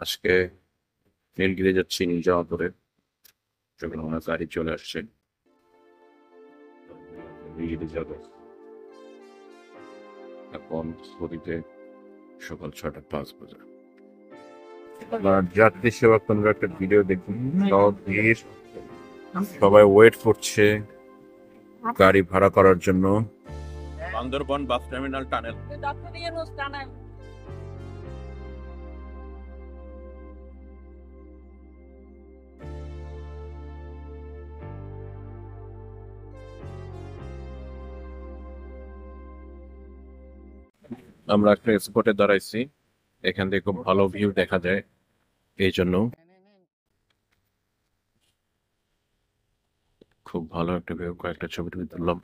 আজকে নীলগিরি যাচ্ছি যাওয়া করে, যখন আমার গাড়ি চলে আসছে নীলগিরি যাবো। এখন ঘড়িতে সকাল 6:05 বাজে। যাত্রী সেবা কেন্দ্র একটা ভিডিও দেখুন, সবাই ওয়েট করছে গাড়ি ভাড়া করার জন্য। Bandarban bus terminal tunnel. আমরা একটা স্পটে দাঁড়াইছি, এখান থেকে খুব ভালো ভিউ দেখা যায়, এই জন্য খুব ভালো একটা ভিউ। কয়েকটা ছবি টবি তুললাম।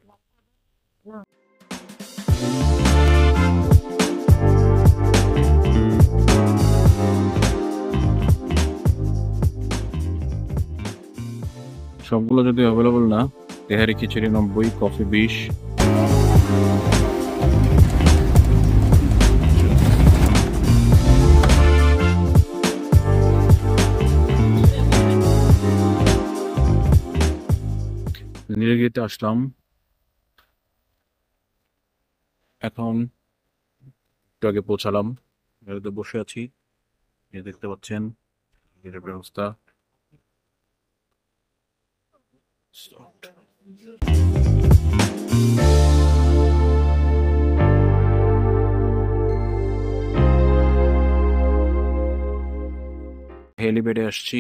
সবগুলো যদি অ্যাভেলেবল না, তেহারি খিচুড়ি 90, কফি 20। নীলগিরিতে আসলাম, এখন একটু আগে পৌঁছালাম। গাড়িতে বসে আছি, দেখতে পাচ্ছেন এর ব্যবস্থা। হেলিপ্যাডে আসছি,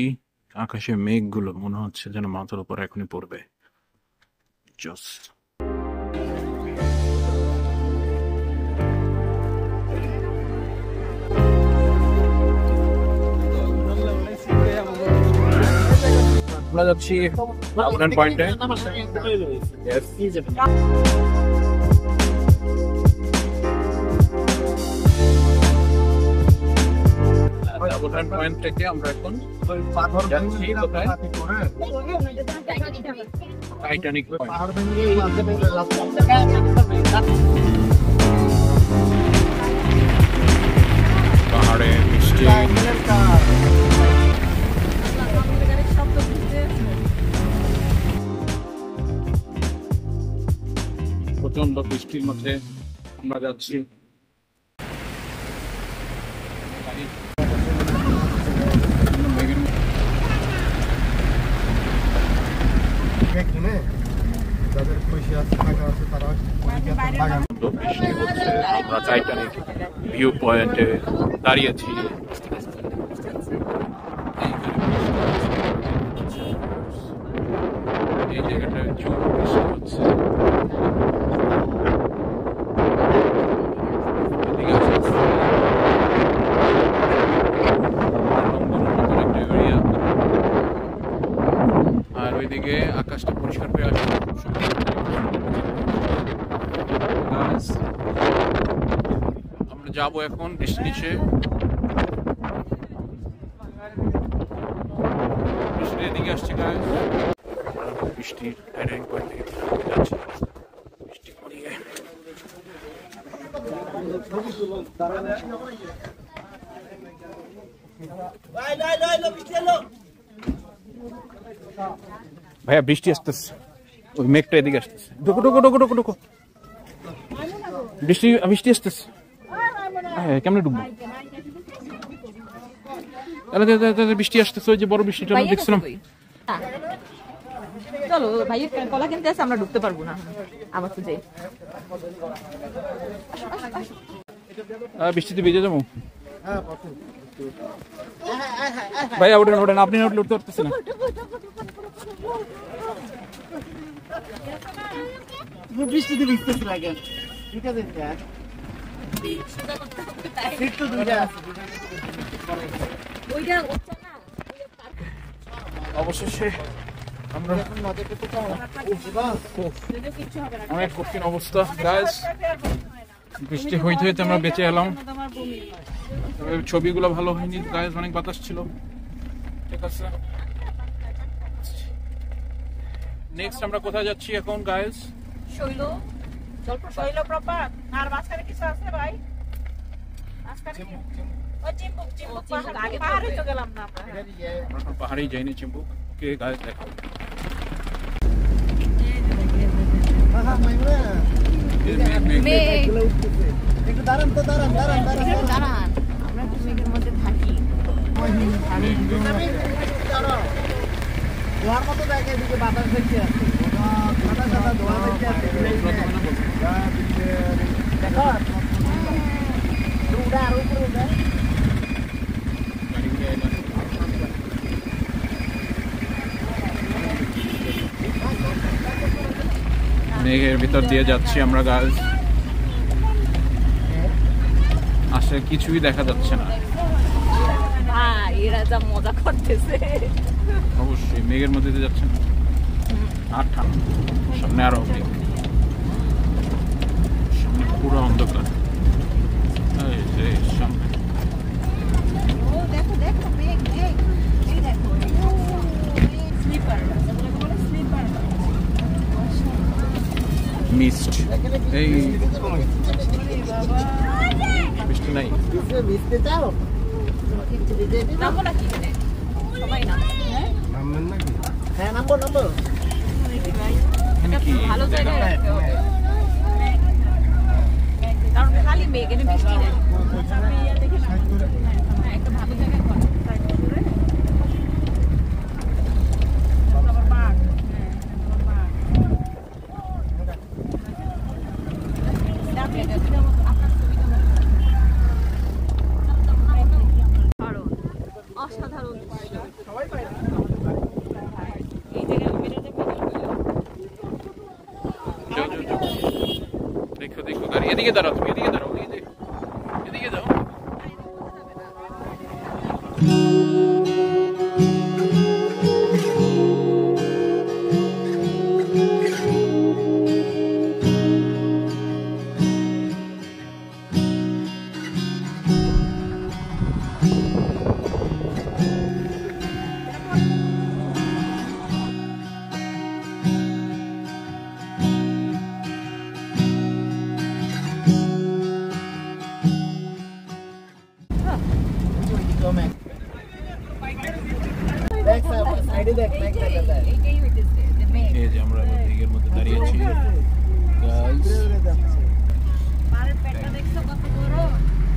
আকাশে মেঘগুলো মনে হচ্ছে যেন মাথার উপর এখনই পড়বে। Just আমরা যাচ্ছি আবুনান পয়েন্টে। আবুনান পয়েন্ট থেকে আমরা এখন যাচ্ছি কোথায়? Titanic point. পাহাড়ে বৃষ্টি, প্রচন্ড বৃষ্টির মধ্যে আমরা যাচ্ছি। আমরা টাইটানিক ভিউ পয়েন্টে দাঁড়িয়েছি। এই জায়গাটা জোর বৃষ্টি হচ্ছে। আর ওইদিকে আকাশটা পরিষ্কার হয়ে আসছে। আমরা যাবো এখন বৃষ্টি নিচে। বৃষ্টির এদিকে আসছে গায়ে, বৃষ্টির টাইটানিক পয়েন্টে যাচ্ছে। বৃষ্টি পড়িয়ে ভাইয়া বৃষ্টি আসতেছে, ওই মেঘটা এদিকে আসতেছে। ঢোকো ঢোকো ঢোকো ঢোকো ঢোকো, বৃষ্টি বৃষ্টি আসতেছে। হ্যাঁ কেমনে ঢুকবো? বৃষ্টি আসতেছে, ওই যে বড় বৃষ্টিটা আমরা দেখছিলাম। চলো ভাই, কলা কিনতে আসে, আমরা ঢুকতে পারবো না। আবার তো যাই, বৃষ্টিতে ভিজে যাবো। ভাইয়া ওঠেন ওঠেন, আপনি উঠলে উঠতে পারতেছেন না। বৃষ্টিতে ভিজতেছে লাগে, ঠিক আছে। অবশেষে আমরা অনেক কঠিন অবস্থা গাইস, বৃষ্টি হইতে হইতে আমরা বেঁচে এলাম। ছবিগুলো ভালো হয়নি গাইস, অনেক বাতাস ছিল। ঠিক আছে, নেক্সট আমরা কোথায় যাচ্ছি এখন গাইস? শৈল প্রপাত। আর মাঝখানে কিছু আছে ভাই? মাঝখানে আগে পাহাড়ে তো গেলাম না আমরা। আমরা এখন পাহাড়েই যাইনি চিম্বুক কে গাছ দেখাবো একটু দাঁড়ান তো দাঁড়ান দাঁড়ান দাঁড়ান দাঁড়ান, আমরা একটু মেঘের মধ্যে থাকি। ধোয়ার মতো জায়গায় এদিকে বাতাস দেখতে আছে সাদা সাদা ধোয়া দেখতে আছে দেখো উড়া আর উপরে উড়া মেঘের ভিতর দিয়ে যাচ্ছি আমরা গাছ আসলে কিছুই দেখা যাচ্ছে না ভাই এরা যা মজা করতেছে। অবশ্যই মেঘের মধ্যে দিয়ে যাচ্ছে না আর ঠান্ডা সামনে আরো মেঘ সামনে পুরো অন্ধকার এই যে সামনে ও দেখো দেখো মেঘ মেঘ এই দেখো স্লিপার স্লিপার মিস্ট এই বৃষ্টি নাই ভিজতে চাও নামবো নাকি এখানে সবাই না নামবেন নাকি হ্যাঁ নামবো নামবো এখানে কি ভালো জায়গায় রাখতে হবে কারণ খালি মেঘ এখানে বৃষ্টি নেই একটা ভালো জায়গায় ঘর অসাধারণ এই জায়গায় দেখো দেখো গাড়ি এদিকে দাঁড়াও তুমি এদিকে দাঁড়াও এদিকে যাও এই যে আমরা মেঘের মধ্যে দাঁড়িয়েছি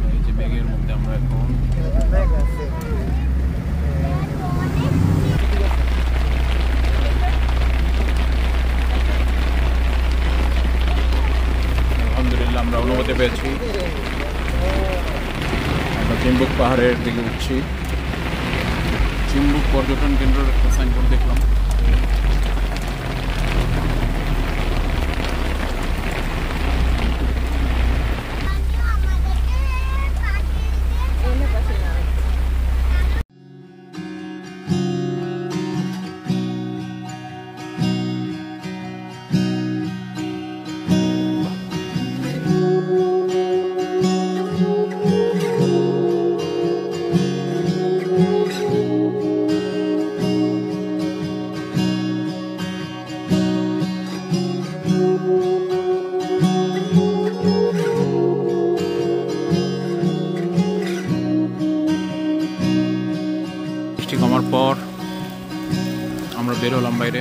এই যে মেঘের মধ্যে আমরা এখন আলহামদুলিল্লাহ আমরা অনুমতি পেয়েছি আমরা চিম্বুক পাহাড়ের দিকে উঠছি চিম্বুক পর্যটন কেন্দ্রের একটা সাইনবোর্ড দেখলাম কমার পর আমরা বের হলাম বাইরে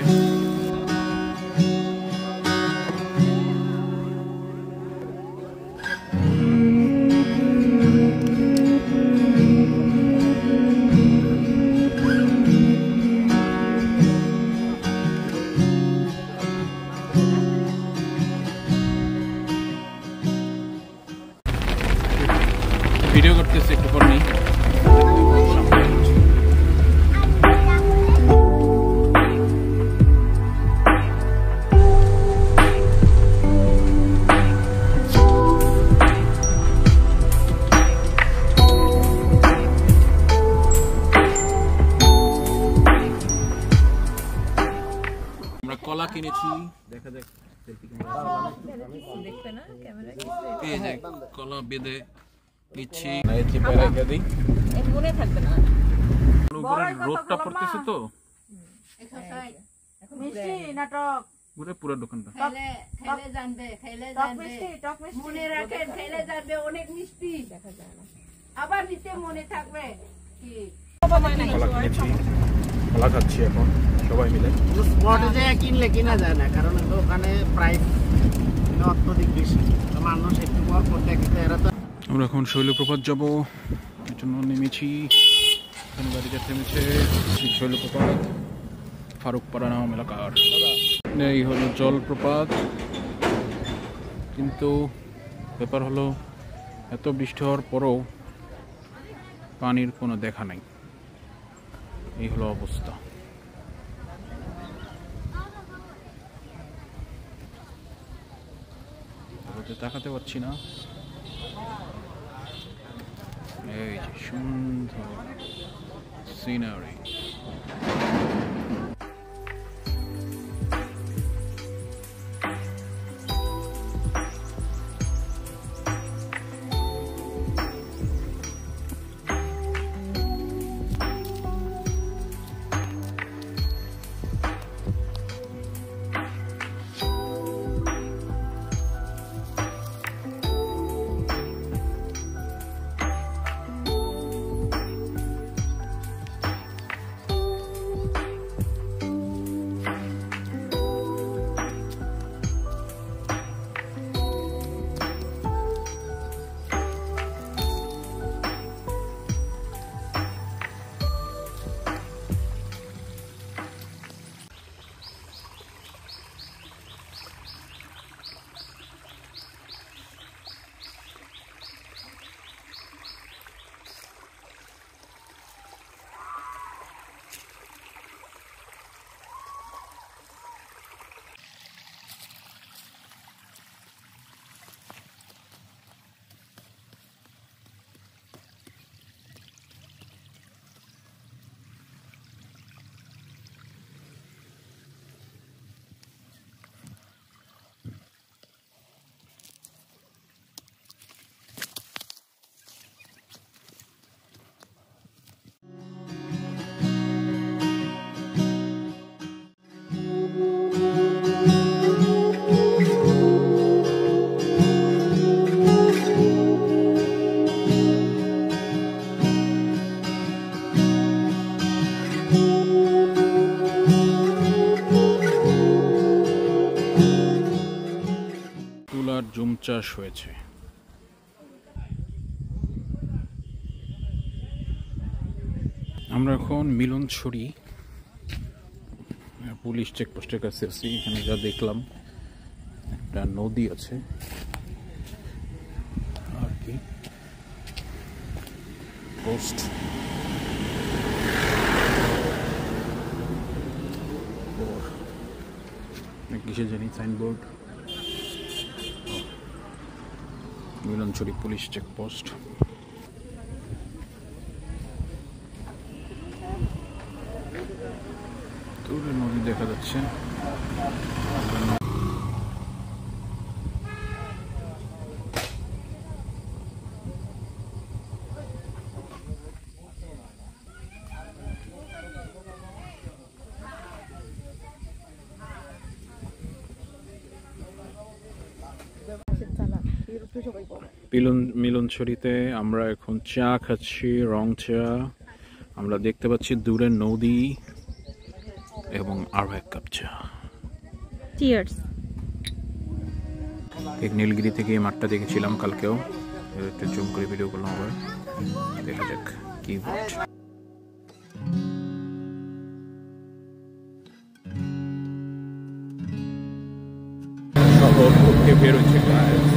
ভিডিও করতেছি একটু পর নেই কলা কিনেছি দেখা যাক দেখতে না ক্যামেরায় এই যে কলা বেঁধে নিচ্ছি মনে থাকবে না রোদটা পড়তেছে তো মিষ্টি নাটক পুরো পুরো দোকানটা খেলে জানবে মনে রাখেন খেলে জানবে অনেক মিষ্টি দেখা যায় না আবার নিচে মনে থাকবে কি কলা কিনেছি, কলা খাচ্ছি এখন সবাই মিলে। স্পটে যে কিনলে কিনা যায় না, কারণ ওখানে প্রাইস অত্যধিক বেশি, মানুষ একটু পর পর দেখতে এরা তো। আমরা এখন শৈলপ্রপাত যাব, এর জন্য নেমেছি। এখানে গাড়িটা থেমেছে শৈলপ্রপাত, ফারুকপাড়া নাম এলাকার। এই হলো জলপ্রপাত, কিন্তু ব্যাপার হলো এত বৃষ্টি হওয়ার পরও পানির কোনো দেখা নাই। এই হলো অবস্থা। তাকাতে পারছি না। এই যে সুন্দর সিনারি। জুম চাষ হয়েছে। আমরা এখন মিলনছড়ি পুলিশ চেকপোস্টের কাছে আছি। এখানে যা দেখলাম একটা নদী আছে আর কি, পোস্ট কিসে জানি সাইনবোর্ড, মিলনছড়ি পুলিশ চেকপোস্ট। দূরে নদী দেখা যাচ্ছে। মিলনছড়িতে আমরা এখন চা খাচ্ছি, রং চা। আমরা দেখতে পাচ্ছি দূরে নদী এবং আরো এক কাপ চা। চিয়ার্স। ঠিক নীলগিরি থেকে এই মাঠটা দেখেছিলাম কালকেও, একটু জুম করে ভিডিও করলাম। আবার দেখা যাক কি হচ্ছে। শহর থেকে বের হচ্ছে গায়ে।